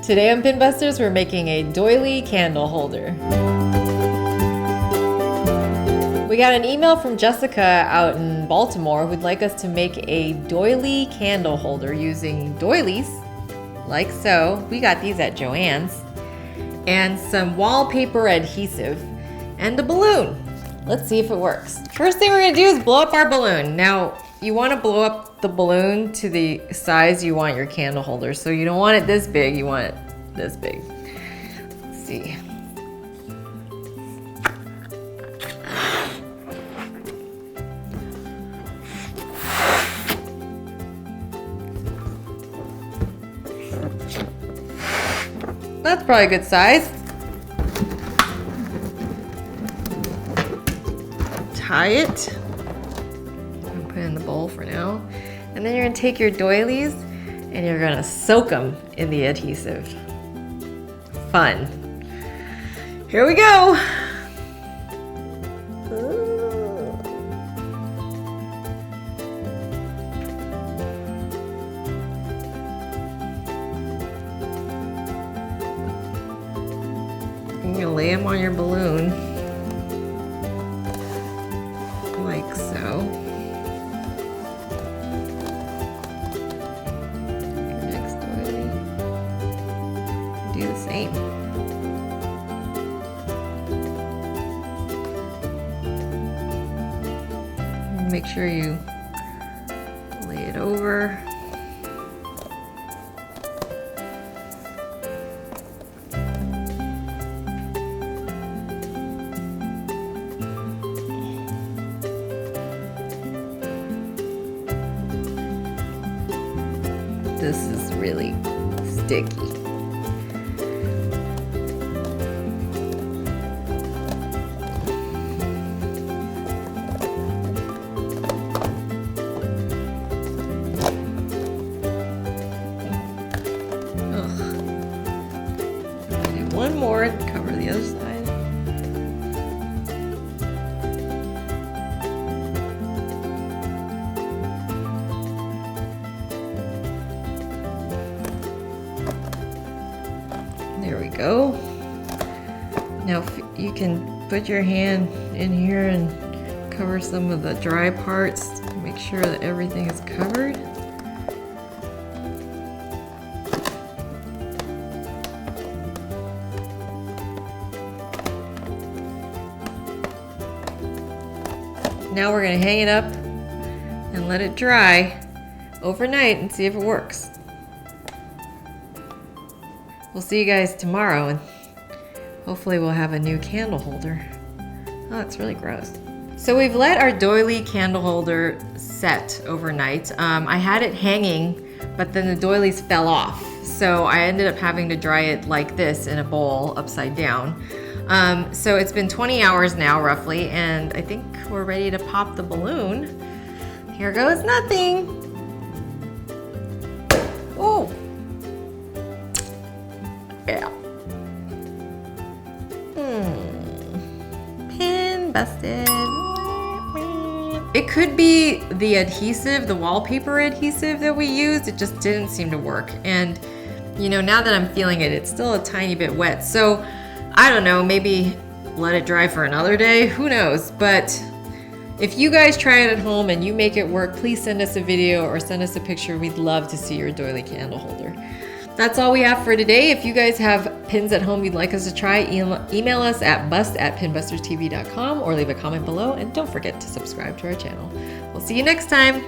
Today on Pinbusters, we're making a doily candle holder. We got an email from Jessica out in Baltimore who'd like us to make a doily candle holder using doilies, like so. We got these at Joann's. And some wallpaper adhesive and a balloon. Let's see if it works. First thing we're gonna do is blow up our balloon. Now, you wanna blow up the balloon to the size you want your candle holder. So you don't want it this big, you want it this big. Let's see. That's probably a good size. Tie it. I'll put it in the bowl for now. And then you're gonna take your doilies and you're gonna soak them in the adhesive. Fun. Here we go. You're gonna lay them on your balloon, like so. Your next doily, do the same. Make sure you lay it over. This is really sticky. Do one more and cover the other side. There we go. Now you can put your hand in here and cover some of the dry parts to make sure that everything is covered. Now we're going to hang it up and let it dry overnight and see if it works. We'll see you guys tomorrow and hopefully we'll have a new candle holder. Oh, it's really gross. So we've let our doily candle holder set overnight. I had it hanging, but then the doilies fell off. So I ended up having to dry it like this in a bowl upside down. So it's been 20 hours now roughly, and I think we're ready to pop the balloon. Here goes nothing. Oh. Yeah. Pin busted. It could be the adhesive, the wallpaper adhesive that we used. It just didn't seem to work. And you know, now that I'm feeling it, it's still a tiny bit wet. So I don't know, maybe let it dry for another day. Who knows? But if you guys try it at home and you make it work, please send us a video or send us a picture. We'd love to see your doily candle holder. That's all we have for today. If you guys have pins at home you'd like us to try, email us at bust@pinbusterstv.com or leave a comment below, and don't forget to subscribe to our channel. We'll see you next time.